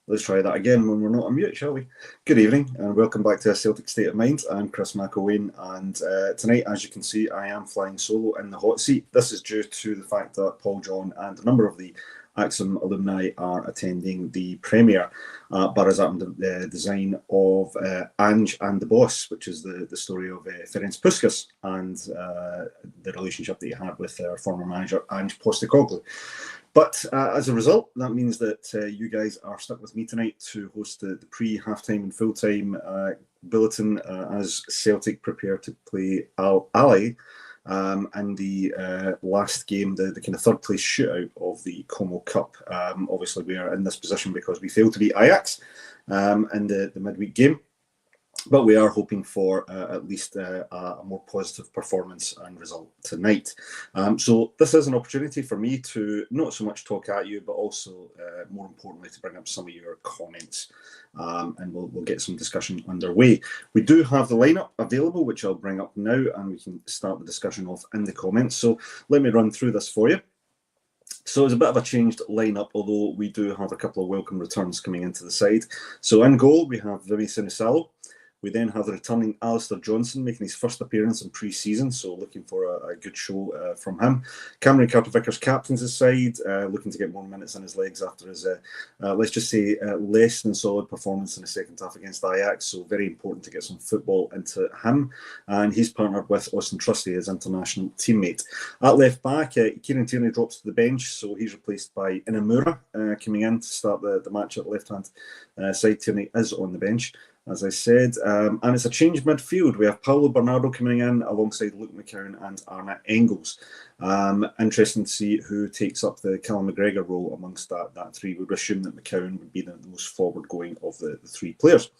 Let's try that again when we're not on mute, shall we? Good evening and welcome back to A Celtic State of Mind. I'm Chris McElwain, and tonight, as you can see, I am flying solo in the hot seat. This is due to the fact that Paul John and a number of the Acsom alumni are attending the premiere Boroughs under the design of Ange and the Boss, which is the story of Ferenc Puskas and the relationship that he had with their former manager, Ange Postecoglou. But as a result, that means that you guys are stuck with me tonight to host the pre-halftime and full-time bulletin as Celtic prepare to play Al-Ahli and the last game, the kind of third place shootout of the Como Cup. Obviously, we are in this position because we failed to beat Ajax in the midweek game. But we are hoping for at least a more positive performance and result tonight. So this is an opportunity for me to not so much talk at you, but also, more importantly, to bring up some of your comments. And we'll get some discussion underway. We do have the lineup available, which I'll bring up now, and we can start the discussion off in the comments. So let me run through this for you. So it's a bit of a changed lineup, although we do have a couple of welcome returns coming into the side. So in goal, we have Vimy Sinisalo. We then have the returning Alistair Johnson making his first appearance in pre-season, so looking for a good show from him. Cameron Carter-Vickers captains his side, looking to get more minutes in his legs after his, let's just say, less than solid performance in the second half against Ajax, so very important to get some football into him. And he's partnered with Austin Trusty, his international teammate. At left back, Kieran Tierney drops to the bench, so he's replaced by Inamura coming in to start the match at left-hand side. Tierney is on the bench, as I said, and it's a changed midfield. We have Paulo Bernardo coming in alongside Luke McCown and Arna Engels. Interesting to see who takes up the Callum McGregor role amongst that three. We would assume that McCown would be the most forward-going of the three players.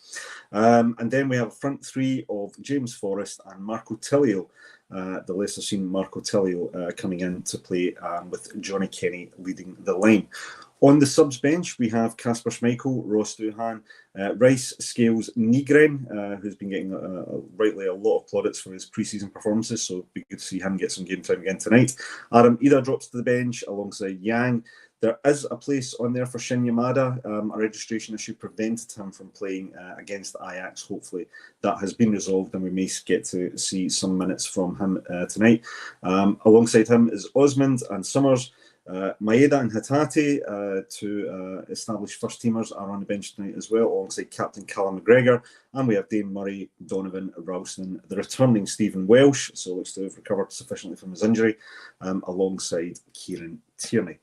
And then we have a front three of James Forrest and Marco Tilio, the lesser-seen Marco Tilio coming in to play with Johnny Kenny leading the line. On the subs bench, we have Kasper Schmeichel, Ross Duhan, Rice Scales Nygren, who's been getting rightly a lot of plaudits for his pre-season performances, so it'd be good to see him get some game time again tonight. Adam Ida drops to the bench alongside Yang. There is a place on there for Shin Yamada. A registration issue prevented him from playing against Ajax. Hopefully that has been resolved and we may get to see some minutes from him tonight. Alongside him is Osmond and Summers. Maeda and Hatate, two established first-teamers, are on the bench tonight as well, alongside Captain Callum McGregor. And we have Dane Murray, Donovan, Ralston, the returning Stephen Welsh, so looks to have recovered sufficiently from his injury, alongside Kieran Tierney.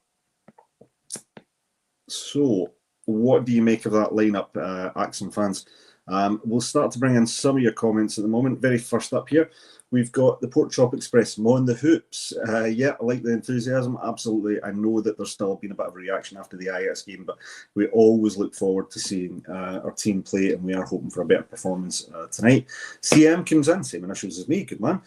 So, what do you make of that lineup, Acsom fans? We'll start to bring in some of your comments at the moment. Very first up here, we've got the Pork Chop Express, Mon the Hoops. Yeah, I like the enthusiasm, absolutely. I know that there's still been a bit of a reaction after the Ajax game, but we always look forward to seeing our team play, and we are hoping for a better performance tonight. CM comes in, same initials as me, good man.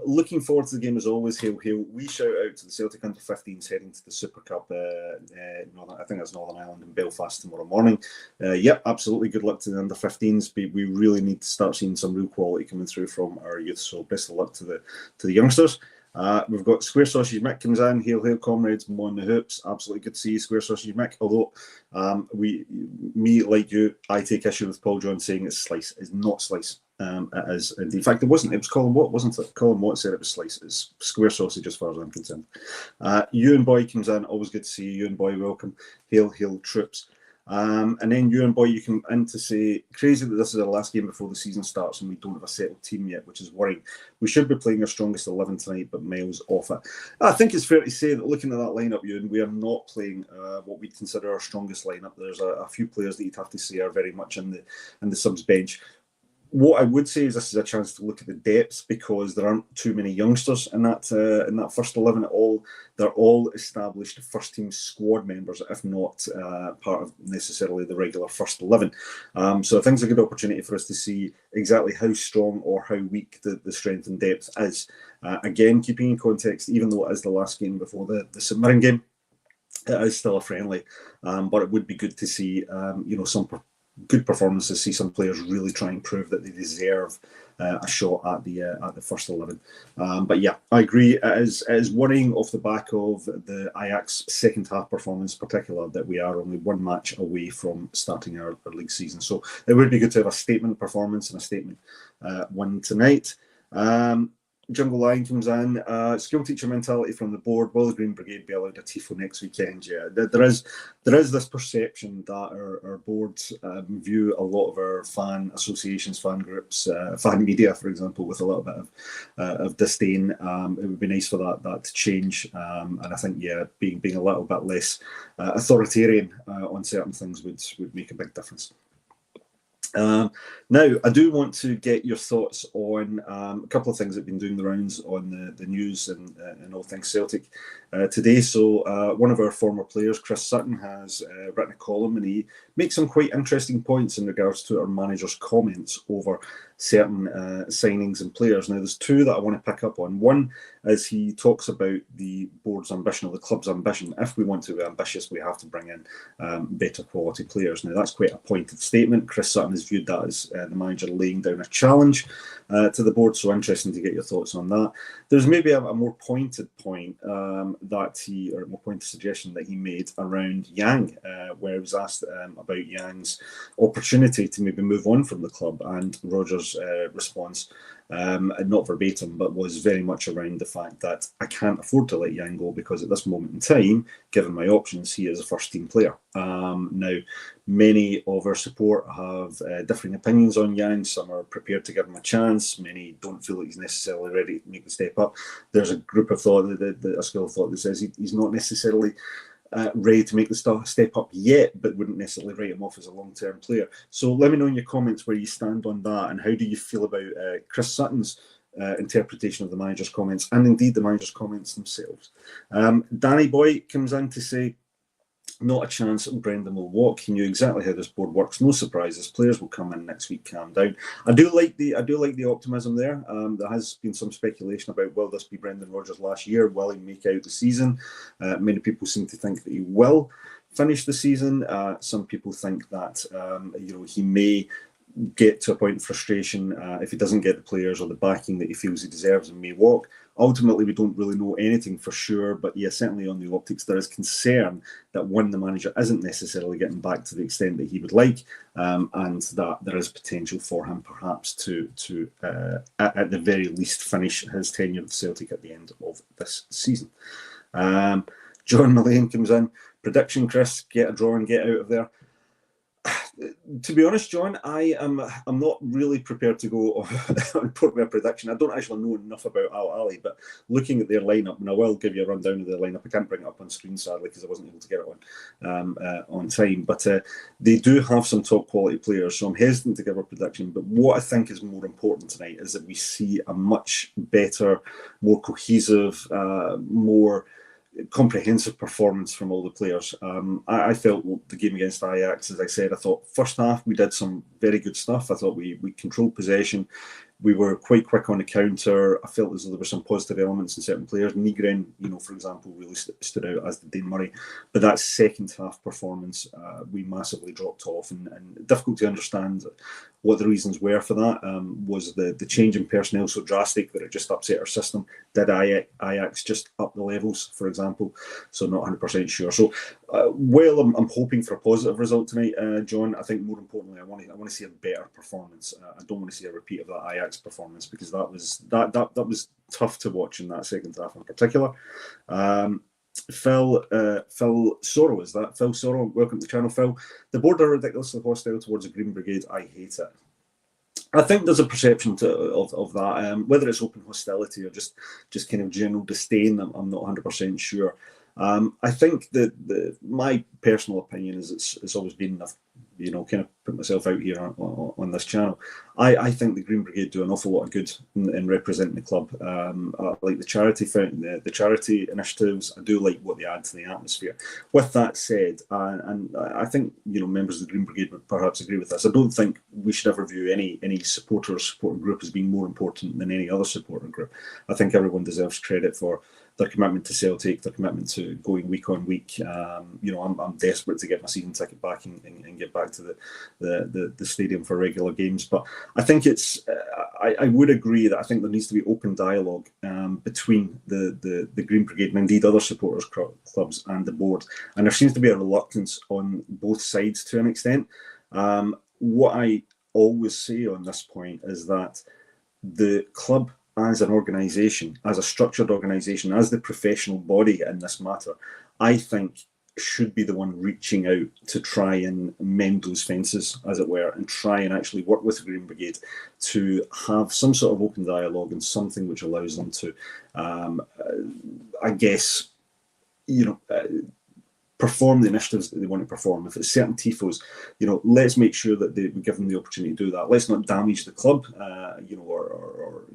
Looking forward to the game as always. Hail, hail. We shout out to the Celtic under-15s heading to the Super Cup, I think that's Northern Ireland and Belfast tomorrow morning. Yep, absolutely. Good luck to the under-15s. We really need to start seeing some real quality coming through from our youth, so best of luck to the youngsters. We've got Square Sausage Mick comes in. Hail, hail, comrades, Mon the Hoops. Absolutely good to see you, Square Sausage Mick. Although, me, like you, I take issue with Paul John saying it's slice. It's not slice. It is. In fact, it wasn't. It was Colin Watt, wasn't it? Colin Watt said it was slice. It's Square Sausage as far as I'm concerned. Ewan Boy comes in. Always good to see you, Ewan Boy. Welcome. Hail, hail, troops. And then Ewan Boy, you come in to say, crazy that this is our last game before the season starts and we don't have a settled team yet, which is worrying. We should be playing our strongest 11 tonight, but Miles off it. I think it's fair to say that looking at that lineup, Ewan, we are not playing what we'd consider our strongest lineup. There's a few players that you'd have to say are very much in the subs bench. What I would say is this is a chance to look at the depth, because there aren't too many youngsters in that first 11 at all. They're all established first team squad members, if not part of necessarily the regular first 11. So I think it's a good opportunity for us to see exactly how strong or how weak the strength and depth is. Again, keeping in context, even though it is the last game before the St Mirren game, it is still a friendly, but it would be good to see some good performances, see some players really try and prove that they deserve a shot at the first 11. But yeah, I agree. It is worrying off the back of the Ajax second half performance, in particular, that we are only one match away from starting our league season. So it would be good to have a statement performance and a statement win tonight. Jungle Lion comes in. School teacher mentality from the board. Will the Green Brigade be allowed a tifo next weekend? Yeah, there is this perception that our board view a lot of our fan associations, fan groups, fan media, for example, with a little bit of disdain. It would be nice for that to change. And I think, yeah, being a little bit less authoritarian on certain things would make a big difference. Now, I do want to get your thoughts on a couple of things that have been doing the rounds on the news and all things Celtic today. So one of our former players, Chris Sutton, has written a column, and he makes some quite interesting points in regards to our manager's comments over certain signings and players. Now, there's two that I want to pick up on. One is he talks about the board's ambition, or the club's ambition. If we want to be ambitious, we have to bring in better quality players. Now, that's quite a pointed statement. Chris Sutton has viewed that as the manager laying down a challenge to the board, so interesting to get your thoughts on that. There's maybe a more pointed point or a more pointed suggestion that he made around Yang, where he was asked about Yang's opportunity to maybe move on from the club, and Roger's response, not verbatim, but was very much around the fact that I can't afford to let Yang go, because at this moment in time, given my options, he is a first team player. Now, many of our support have differing opinions on Yang. Some are prepared to give him a chance. Many don't feel like he's necessarily ready to make the step up. There's a group of thought, a school of thought, that says he's not necessarily ready to make the step up yet, but wouldn't necessarily write him off as a long-term player. So let me know in your comments where you stand on that, and how do you feel about Chris Sutton's interpretation of the manager's comments, and indeed the manager's comments themselves. Danny Boy comes in to say, not a chance Brendan will walk. He knew exactly how this board works. No surprises. Players will come in next week. Calm down. I do like the optimism there. There has been some speculation about, will this be Brendan Rodgers' last year? Will he make out the season? Many people seem to think that he will finish the season. Some people think that he may get to a point of frustration if he doesn't get the players or the backing that he feels he deserves, and may walk. Ultimately, we don't really know anything for sure, but yeah, certainly on the optics, there is concern that the manager isn't necessarily getting back to the extent that he would like, and that there is potential for him perhaps to at the very least finish his tenure at Celtic at the end of this season. John Mullane comes in. Prediction, Chris, get a draw and get out of there. To be honest, John, I'm not really prepared to go on put my prediction. I don't actually know enough about Al-Ahli, but looking at their lineup, and I will give you a rundown of their lineup. I can't bring it up on screen, sadly, because I wasn't able to get it on time. But they do have some top quality players, so I'm hesitant to give a prediction. But what I think is more important tonight is that we see a much better, more cohesive, more comprehensive performance from all the players. I felt the game against Ajax, as I said, I thought first half we did some very good stuff. I thought we controlled possession. We were quite quick on the counter. I felt as though there were some positive elements in certain players. Nygren, for example, really stood out, as did Dane Murray. But that second half performance, we massively dropped off, and difficult to understand what the reasons were for that. Was the change in personnel so drastic that it just upset our system? Did Ajax just up the levels, for example? So not 100% sure. So while I'm hoping for a positive result tonight, John, I think more importantly, I want to see a better performance. I don't want to see a repeat of that Ajax performance, because that was tough to watch in that second half in particular. Phil Sorrow, is that Phil Sorrow? Welcome to the channel, Phil. The board are ridiculously hostile towards the Green Brigade. I hate it. I think there's a perception of that, whether it's open hostility or just kind of general disdain. I'm not 100% sure. I think that my personal opinion is it's always been enough, kind of put myself out here on this channel. I think the Green Brigade do an awful lot of good in representing the club. I like the charity the charity initiatives. I do like what they add to the atmosphere. With that said, and I think members of the Green Brigade would perhaps agree with this, I don't think we should ever view any supporter group as being more important than any other supporter group. I think everyone deserves credit for their commitment to Celtic, their commitment to going week on week. I'm desperate to get my season ticket back and get back back to the stadium for regular games. But I think I would agree that I think there needs to be open dialogue between the Green Brigade and indeed other supporters clubs and the board. And there seems to be a reluctance on both sides to an extent. What I always say on this point is that the club as an organisation, as a structured organisation, as the professional body in this matter, I think should be the one reaching out to try and mend those fences, as it were, and try and actually work with the Green Brigade to have some sort of open dialogue and something which allows them to, I guess, perform the initiatives that they want to perform. If it's certain tifos, let's make sure that we give them the opportunity to do that. Let's not damage the club, or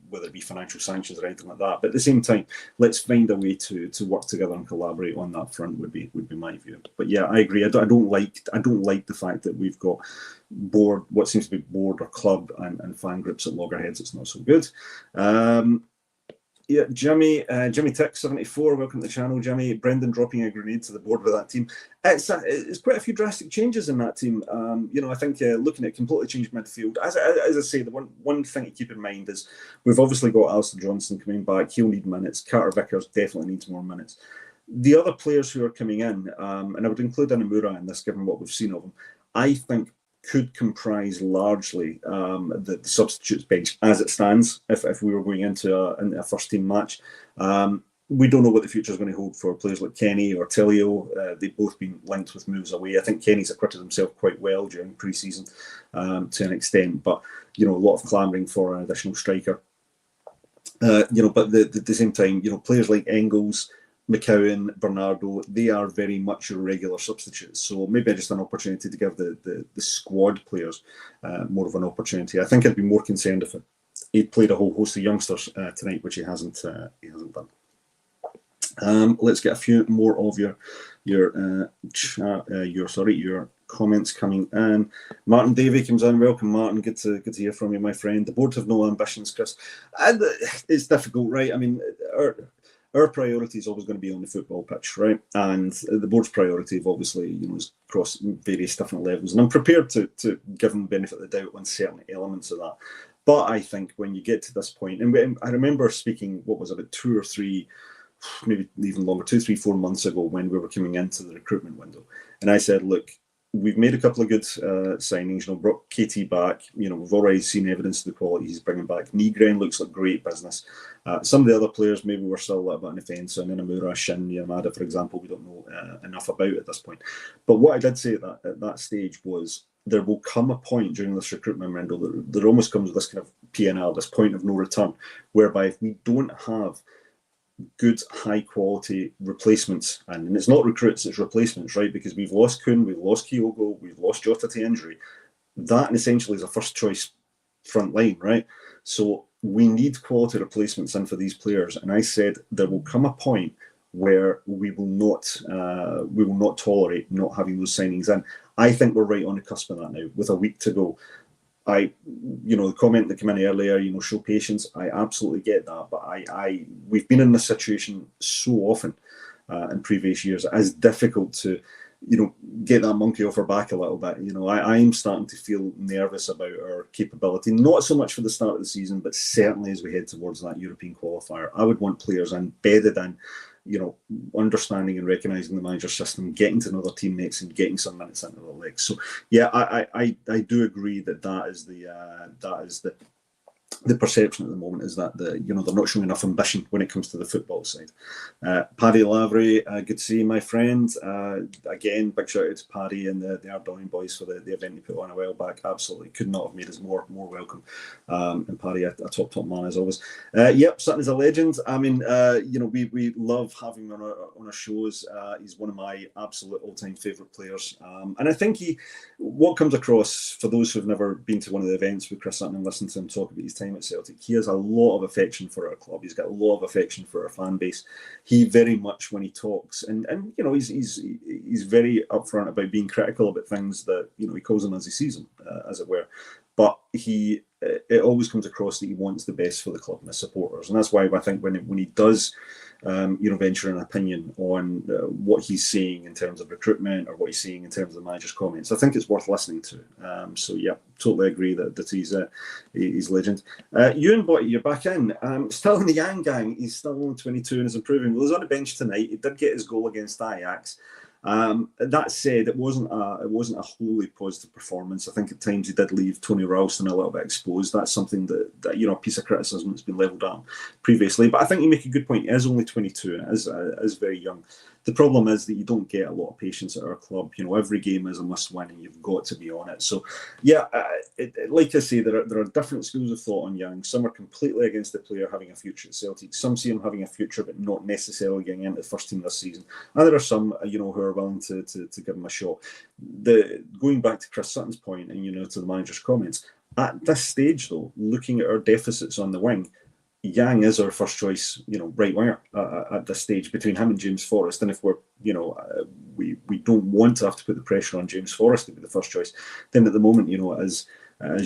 whether it be financial sanctions or anything like that. But at the same time, let's find a way to work together and collaborate on that front. Would be my view. But yeah, I agree. I don't like the fact that we've got what seems to be board or club and fan groups at loggerheads. It's not so good. Yeah, Jimmy Tick 74, welcome to the channel, Jimmy. Brendan dropping a grenade to the board with that team. It's quite a few drastic changes in that team. I think looking at completely changed midfield. As I say, the one thing to keep in mind is we've obviously got Alistair Johnson coming back. He'll need minutes. Carter Vickers definitely needs more minutes. The other players who are coming in, and I would include Inamura in this, given what we've seen of him, I think could comprise largely the substitutes bench as it stands. If we were going into a first team match, we don't know what the future is going to hold for players like Kenny or Tillio. They've both been linked with moves away. I think Kenny's acquitted himself quite well during pre-season to an extent, but a lot of clamouring for an additional striker. But at the same time, players like Engels, McCowan, Bernardo, they are very much your regular substitutes. So maybe just an opportunity to give the squad players more of an opportunity. I think I'd be more concerned if he'd played a whole host of youngsters tonight, which he hasn't done. Let's get a few more of your comments coming in. Martin Davey comes in. Welcome, Martin. Good to hear from you, my friend. The board have no ambitions, Chris. And it's difficult, right? I mean, our priority is always going to be on the football pitch, right? And the board's priority, obviously, is across various different levels. And I'm prepared to give them the benefit of the doubt on certain elements of that. But I think when you get to this point, and I remember speaking, what was it, about 2 or 3, maybe even longer, 2, 3, 4 months ago when we were coming into the recruitment window. And I said, look, we've made a couple of good signings, brought KT back. We've already seen evidence of the quality he's bringing back. Nygren looks like great business. Some of the other players, maybe we're still a little bit on the fence. And Inamura, Shin, Yamada, for example, we don't know enough about at this point. But what I did say at that stage was there will come a point during this recruitment window that there almost comes this kind of P&L, this point of no return, whereby if we don't have good, high-quality replacements, and it's not recruits, it's replacements, right? Because we've lost Kuhn, we've lost Kyogo, we've lost Jota to injury. That essentially is a first-choice front line, right? So we need quality replacements in for these players. And I said there will come a point where we will not tolerate not having those signings in. I think we're right on the cusp of that now, with a week to go. The comment that came in earlier, show patience. I absolutely get that, but we've been in this situation so often in previous years. It is difficult to, get that monkey off our back a little bit. I am starting to feel nervous about our capability, not so much for the start of the season, but certainly as we head towards that European qualifier. I would want players embedded in, understanding and recognising the manager's system, getting to know their teammates and getting some minutes into their legs. So yeah, I do agree that is the perception at the moment, is that they're not showing enough ambition when it comes to the football side. Paddy Lavery, good to see you, my friend. Again, big shout out to Paddy and the Ardonian boys for the event they put on a while back. Absolutely could not have made us more welcome. And Paddy, a top man as always. Yep, Sutton is a legend. I mean, we love having him on our shows. He's one of my absolute all-time favourite players. And I think what comes across for those who've never been to one of the events with Chris Sutton and listened to him talk about his time at Celtic, he has a lot of affection for our club. He's got a lot of affection for our fan base. He very much, when he talks, and he's very upfront about being critical about things that he calls them as he sees them, as it were. But it always comes across that he wants the best for the club and the supporters, and that's why I think when he does venture an opinion on what he's seeing in terms of recruitment or what he's seeing in terms of the manager's comments. I think it's worth listening to. So yeah, totally agree that he's legend. Ewan Botty, you're back in. Still in the Yang gang. He's still only 22 and is improving. Well, he's on the bench tonight. He did get his goal against Ajax. That said, it wasn't a wholly positive performance. I think at times he did leave Tony Ralston a little bit exposed. That's something that a piece of criticism that's been levelled at him previously. But I think you make a good point. He is only 22 and it is very young. The problem is that you don't get a lot of patience at our club. Every game is a must-win, and you've got to be on it. So, yeah, like I say, there are different schools of thought on Young. Some are completely against the player having a future at Celtic. Some see him having a future, but not necessarily getting into the first team this season. And there are some, who are willing to give him a shot. Going back to Chris Sutton's point, and to the manager's comments, at this stage, though, looking at our deficits on the wing, Yang is our first choice, right winger at this stage between him and James Forrest. And if we're, we don't want to have to put the pressure on James Forrest to be the first choice, then at the moment, as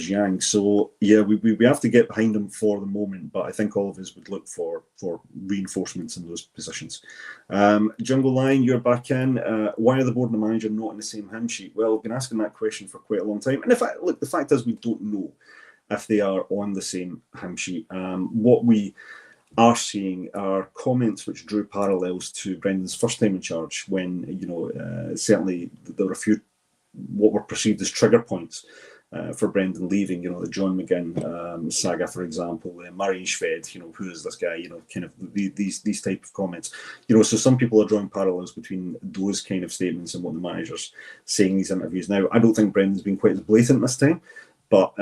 Yang. So yeah, we have to get behind him for the moment. But I think all of us would look for reinforcements in those positions. Jungle Lion, you're back in. Why are the board and the manager not in the same hymn sheet? Well, I've been asking that question for quite a long time. And the fact is, we don't know if they are on the same hymn sheet. What we are seeing are comments which drew parallels to Brendan's first time in charge when, certainly there were a few what were perceived as trigger points for Brendan leaving, the John McGinn saga, for example, Marian Shved, who is this guy, kind of these type of comments. So some people are drawing parallels between those kind of statements and what the manager's saying in these interviews. Now, I don't think Brendan's been quite as blatant this time, but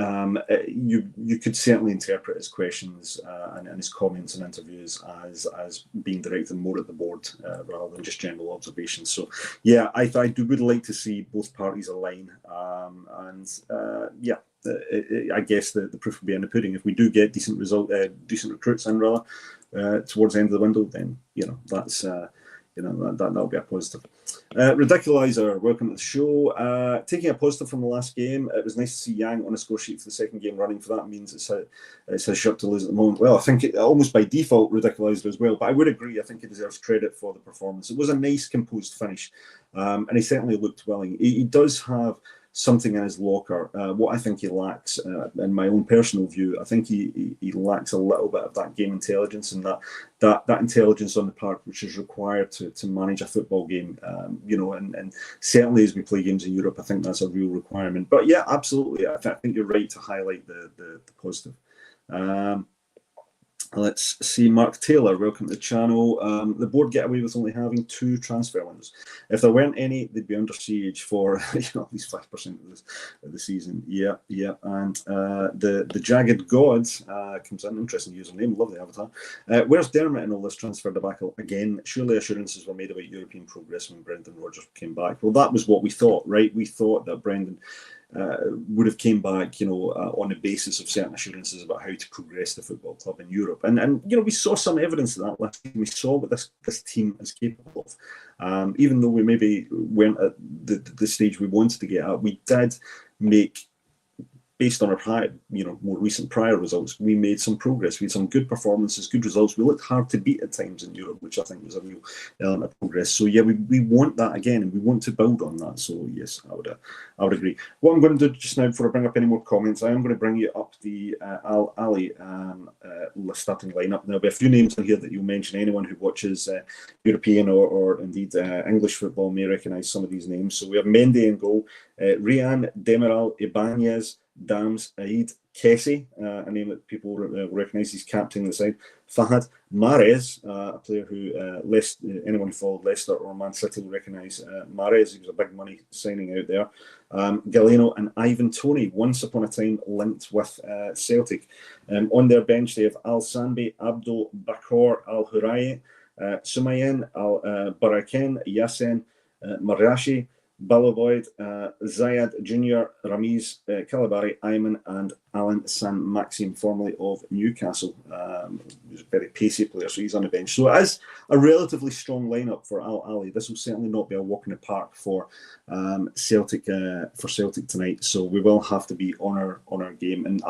you could certainly interpret his questions and his comments and interviews as being directed more at the board rather than just general observations. So, yeah, I would like to see both parties align. I guess the proof will be in the pudding. If we do get decent recruits in towards the end of the window, then that's. That'll be a positive. Ridiculizer, welcome to the show. Taking a positive from the last game, it was nice to see Yang on a score sheet for the second game running. For that means it's his shirt to lose at the moment. Well, I think almost by default, Ridiculizer as well. But I would agree. I think he deserves credit for the performance. It was a nice, composed finish, and he certainly looked willing. He does have something in his locker. What I think he lacks, in my own personal view, I think he lacks a little bit of that game intelligence and that intelligence on the park which is required to manage a football game. And certainly as we play games in Europe, I think that's a real requirement. But yeah, absolutely, I think you're right to highlight the positive. Let's see, Mark Taylor, welcome to the channel. The board get away with only having 2 transfer windows. If there weren't any, they'd be under siege for at least 5% of the season. Yeah. And the Jagged God comes in, interesting username, lovely avatar. Where's Dermot in all this transfer debacle? Again, surely assurances were made about European progress when Brendan Rodgers came back. Well, that was what we thought, right? We thought that Brendan would have came back, on the basis of certain assurances about how to progress the football club in Europe. And we saw some evidence of that last time. We saw what this team is capable of. Even though we maybe weren't at the stage we wanted to get at, we did make, based on our more recent prior results, we made some progress. We had some good performances, good results. We looked hard to beat at times in Europe, which I think was a real element of progress. So yeah, we want that again, and we want to build on that. So yes, I would agree. What I'm going to do just now, before I bring up any more comments, I am going to bring you up the Al-Ahli starting lineup. There'll be a few names in here that you'll mention. Anyone who watches European or indeed English football may recognise some of these names. So we have Mendy in goal, Rian, Demiral, Ibanez, Dams, Aid, Kessie, a name that people recognise. He's captaining the side. Fahad, Mahrez, a player who anyone who followed Leicester or Man City will recognise Mahrez. He was a big money signing out there. Galeno and Ivan Toney, once upon a time linked with Celtic. On their bench, they have Al Sanbi, Abdul Bakor Al Huraye, Sumayen Al Baraken, Yassen Marashi, Balovoid, Zayed Jr., Ramiz, Calabari, Ayman, and Alan San Maxim, formerly of Newcastle. He's a very pacey player, so he's on the bench. So it is a relatively strong lineup for Al-Ahli. This will certainly not be a walk in the park for Celtic tonight. So we will have to be on our game. And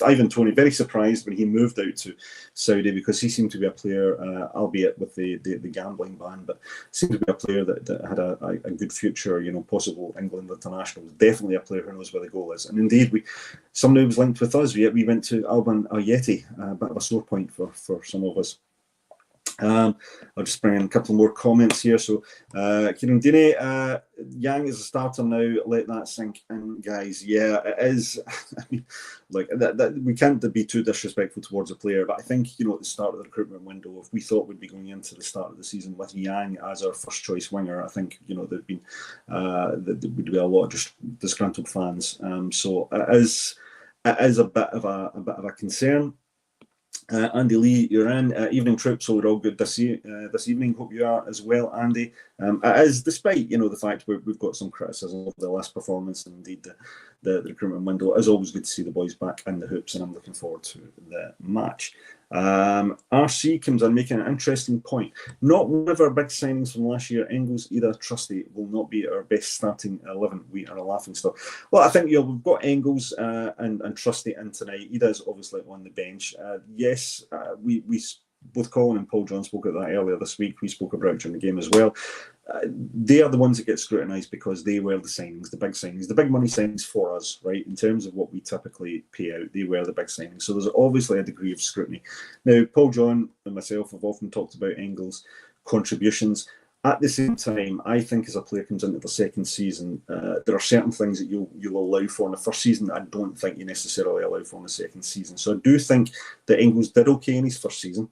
Ivan Toney, very surprised when he moved out to Saudi, because he seemed to be a player, albeit with the gambling ban, but seemed to be a player that had a good future, possible England international. Definitely a player who knows where the goal is. And indeed, somebody was linked with us. We went to Alban Ayeti, a bit of a sore point for some of us. I'll just bring in a couple more comments here. So, Kieran Dine, Yang is a starter now. Let that sink in, guys. Yeah, it is. I mean, we can't be too disrespectful towards a player, but I think at the start of the recruitment window, if we thought we'd be going into the start of the season with Yang as our first choice winger, I think there'd be a lot of just disgruntled fans. So it is a bit of a concern. Andy Lee, you're in. Evening troops, so we're all good this evening. Hope you are as well, Andy. It is, despite the fact we've got some criticism of the last performance, and indeed the recruitment window. It's always good to see the boys back in the hoops, and I'm looking forward to the match. RC comes in making an interesting point. Not one of our big signings from last year, Engels, either Trusty, will not be our best starting 11. We are a laughing stock. Well, I think we've got Engels and Trusty in tonight. Ida is obviously on the bench. Yes, we both Colin and Paul John spoke about that earlier this week. We spoke about it during the game as well. They are the ones that get scrutinised because they were the signings, the big signings, the big money signings for us, right? In terms of what we typically pay out, they were the big signings. So there's obviously a degree of scrutiny. Now, Paul John and myself have often talked about Engels' contributions. At the same time, I think as a player comes into the second season, there are certain things that you'll allow for in the first season that I don't think you necessarily allow for in the second season. So I do think that Engels did okay in his first season,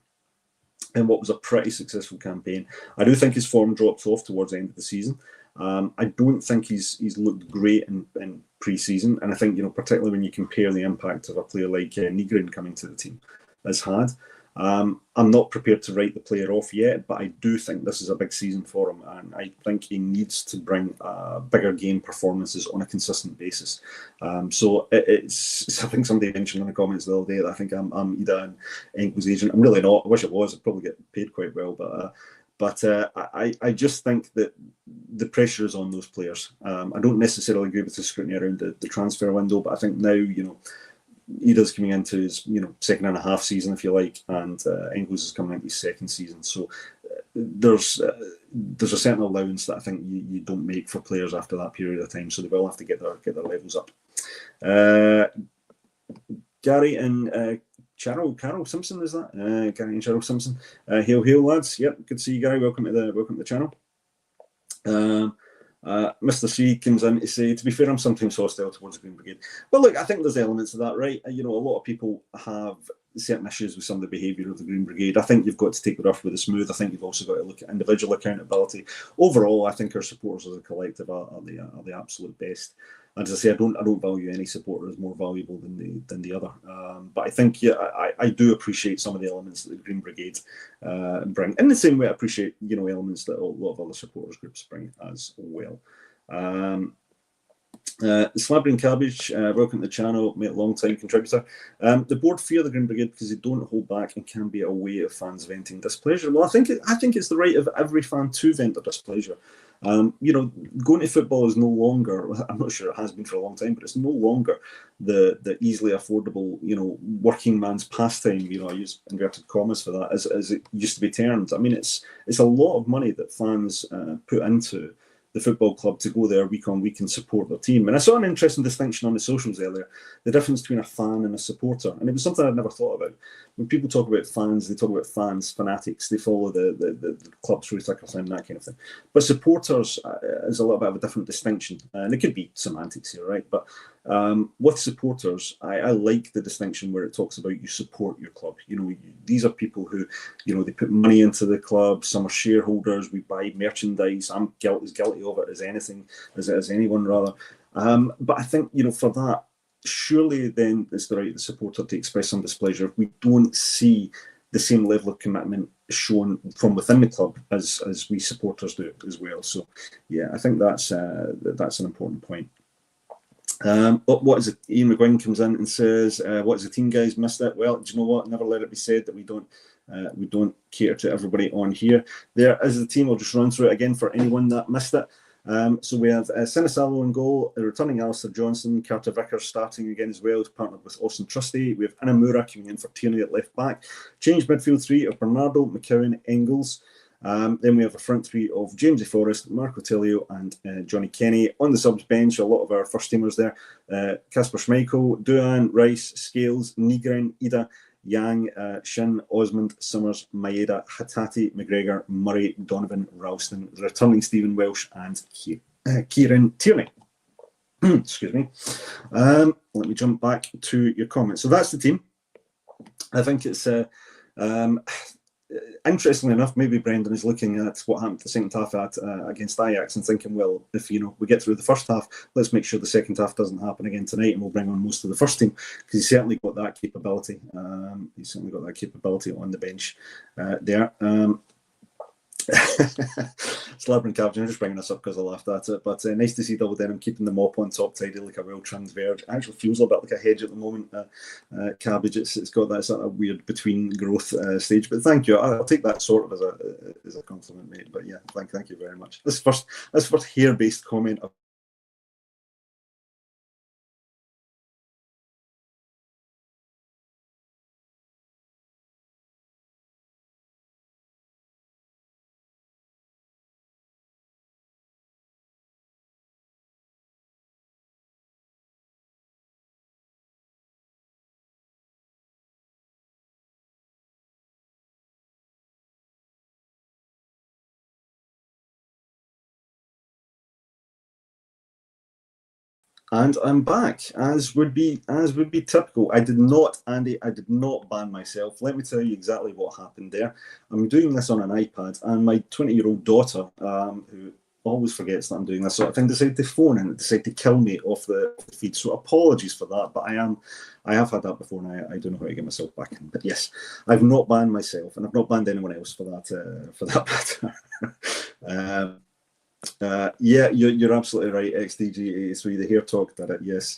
in what was a pretty successful campaign. I do think his form drops off towards the end of the season. I don't think he's looked great in pre-season, and I think particularly when you compare the impact of a player like Nygren coming to the team has had. I'm not prepared to write the player off yet, but I do think this is a big season for him, and I think he needs to bring bigger game performances on a consistent basis. So it's I think somebody mentioned in the comments the other day that I think I'm Ida Engels' agent. I'm really not. I wish I was. I'd probably get paid quite well, but I just think that the pressure is on those players. I don't necessarily agree with the scrutiny around the transfer window, but I think now Ida's coming into his second and a half season, if you like, and Engels is coming into his second season. So there's a certain allowance that I think you don't make for players after that period of time. So they will have to get their levels up. Gary and Carol Simpson, is that? Gary and Cheryl Simpson. Hail, lads. Yep, good to see you, Gary. Welcome to the channel. Mr. C comes in to say, to be fair, I'm sometimes hostile towards the Green Brigade. But look, I think there's elements of that, right? A lot of people have certain issues with some of the behaviour of the Green Brigade. I think you've got to take the rough with the smooth. I think you've also got to look at individual accountability. Overall, I think our supporters as a collective are the absolute best. And as I say, I don't value any supporter as more valuable than the other. But I think I do appreciate some of the elements that the Green Brigade bring. In the same way, I appreciate elements that a lot of other supporters groups bring as well. Slabbering Cabbage, welcome to the channel, mate, long time contributor. The board fear the Green Brigade because they don't hold back and can be a way of fans venting displeasure. Well, I think it's the right of every fan to vent their displeasure. Going to football is no longer, I'm not sure it has been for a long time, but it's no longer the easily affordable, working man's pastime. I use inverted commas for that, as it used to be termed. I mean, it's a lot of money that fans put into the football club to go there week on week and support their team. And I saw an interesting distinction on the socials earlier, the difference between a fan and a supporter. And it was something I'd never thought about. When people talk about fans, they talk about fans, fanatics, they follow the club through thick or thin, that kind of thing. But supporters is a little bit of a different distinction. And it could be semantics here, right? But with supporters, I like the distinction where it talks about you support your club. These are people who, they put money into the club. Some are shareholders. We buy merchandise. I'm as guilty of it as anyone rather. But I think, for that, surely then it's the right of the supporter to express some displeasure if we don't see the same level of commitment shown from within the club as we supporters do as well. So yeah, I think that's an important point. What is it? Ian McGuinn comes in and says, "What is the team, guys? Missed it." Well, do you know what? Never let it be said that we don't cater to everybody on here. There is the team. I'll just run through it again for anyone that missed it. So we have Sinisalo in goal, returning Alistair Johnson, Carter Vickers starting again as well, partnered with Austin Trusty. We have Inamura coming in for Tierney at left back. Changed midfield three of Bernardo, McCowan, Engels. Then we have a front three of Jamesy Forrest, Marco Tillio, and Johnny Kenny. On the subs bench, a lot of our first teamers there. Kasper Schmeichel, Duan, Rice, Scales, Nigren, Ida, Yang, Shin, Osmond, Summers, Maeda, Hatati, McGregor, Murray, Donovan, Ralston, returning Stephen Welsh, and Kieran Tierney. Excuse me. Let me jump back to your comments. So that's the team. I think it's interestingly enough, maybe Brendan is looking at what happened the second half against Ajax and thinking, well, if we get through the first half, let's make sure the second half doesn't happen again tonight, and we'll bring on most of the first team, because he's certainly got that capability. He's certainly got that capability on the bench there. Slabbering Cabbage, I'm just bringing this up because I laughed at it, but nice to see Double Denim keeping the mop on top tidy like a well-trimmed verge. It actually feels a bit like a hedge at the moment. Cabbage, it's got that sort of weird between growth stage, but thank you. I'll take that sort of as a compliment, mate. But yeah, thank you very much. This first hair-based comment. And I'm back, as would be typical. I did not, Andy, ban myself. Let me tell you exactly what happened there. I'm doing this on an iPad, and my 20-year-old daughter, who always forgets that I'm doing this sort of thing, decided to phone in and decided to kill me off the feed. So apologies for that, but I have had that before, and I don't know how to get myself back in. But yes, I've not banned myself, and I've not banned anyone else for that matter. Yeah, you're absolutely right. XDG83, the hair talk did it. Yes.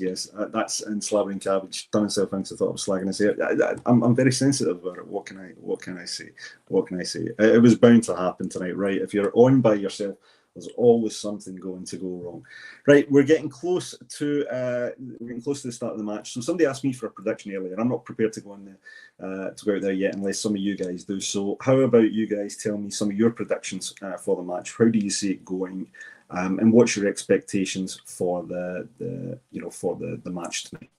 That's in Slabbering Cabbage. Done himself into thought I was slagging his hair. I'm very sensitive about it. What can I say? It was bound to happen tonight, right? If you're on by yourself, there's always something going to go wrong. Right, we're getting close to the start of the match. So somebody asked me for a prediction earlier. I'm not prepared to go out there yet, unless some of you guys do. So how about you guys tell me some of your predictions for the match? How do you see it going, and what's your expectations for the match tonight?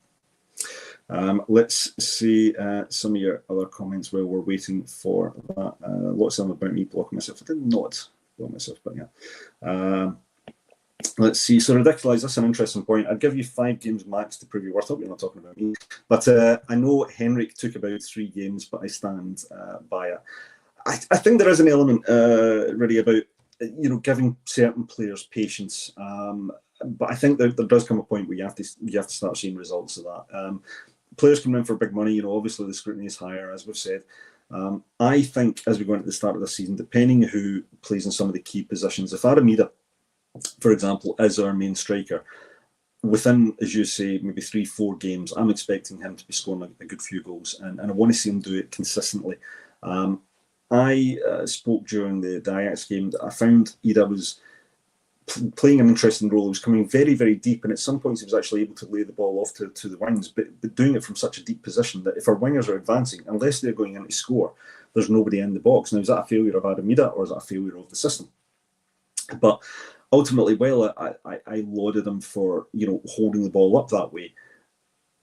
Let's see some of your other comments while we're waiting for that. Lots of them about me blocking myself. I did not block myself, but yeah. Let's see. So ridiculous. That's an interesting point. I'd give you 5 games max to prove your worth. I hope you're not talking about me. But I know Henrik took about 3 games, but I stand by it. I think there is an element really about giving certain players patience. But I think there does come a point where you have to start seeing results of that. Players coming in for big money. Obviously the scrutiny is higher, as we've said. I think as we go into the start of the season, depending who plays in some of the key positions, if Aramida, for example, is our main striker, within, as you say, maybe 3-4 games, I'm expecting him to be scoring a good few goals, and I want to see him do it consistently. I spoke during the Ajax game that I found Ida was playing an interesting role. He was coming very, very deep, and at some points he was actually able to lay the ball off to the wings, but doing it from such a deep position that if our wingers are advancing, unless they're going in to score, there's nobody in the box. Now, is that a failure of Aramida, or is that a failure of the system? But ultimately, while I lauded him for holding the ball up that way,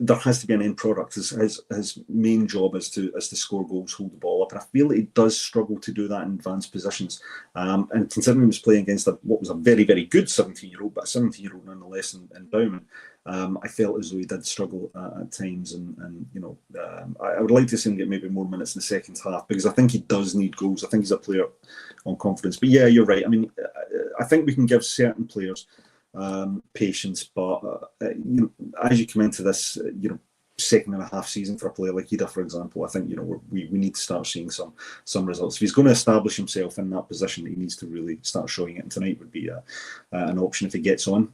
there has to be an end product. His main job is to score goals, hold the ball up, and I feel that he does struggle to do that in advanced positions. And considering he was playing against what was a very, very good 17-year-old, but a 17-year-old nonetheless in Bowman, I felt as though he did struggle at times, and I would like to see him get maybe more minutes in the second half, because I think he does need goals. I think he's a player on confidence. But yeah, you're right. I mean, I think we can give certain players patience, but as you come into this, second and a half season for a player like Ida, for example. I think we need to start seeing some results. If he's going to establish himself in that position, he needs to really start showing it. And tonight would be an option if he gets on.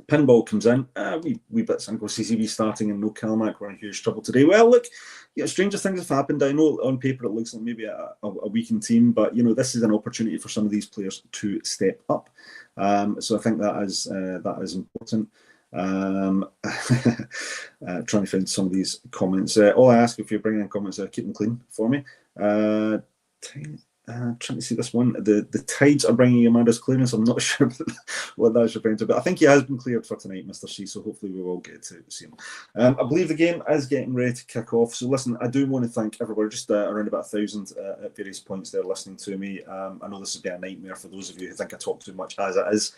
Pinball comes in. We bits and go CCV starting and no Calmac. We're in huge trouble today. Well, look, stranger things have happened. I know on paper it looks like maybe a weakened team, but this is an opportunity for some of these players to step up. So I think that is important. Trying to find some of these comments. All I ask if you're bringing in comments, keep them clean for me. Trying to see this one. The Tides are bringing Amanda's clearance. I'm not sure what that's referring to, but I think he has been cleared for tonight, Mr. C, so hopefully we will get to see him. I believe the game is getting ready to kick off. So listen, I do want to thank everybody, just around about 1,000 at various points there listening to me. I know this has been a nightmare for those of you who think I talk too much as it is,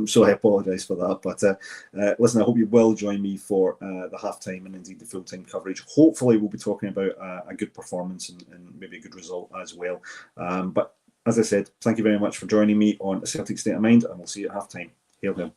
so I apologise for that. But listen, I hope you will join me for the half-time and indeed the full-time coverage. Hopefully we'll be talking about a good performance and maybe a good result as well. But as I said, thank you very much for joining me on Celtic State of Mind, and we'll see you at half time. Hail, hail.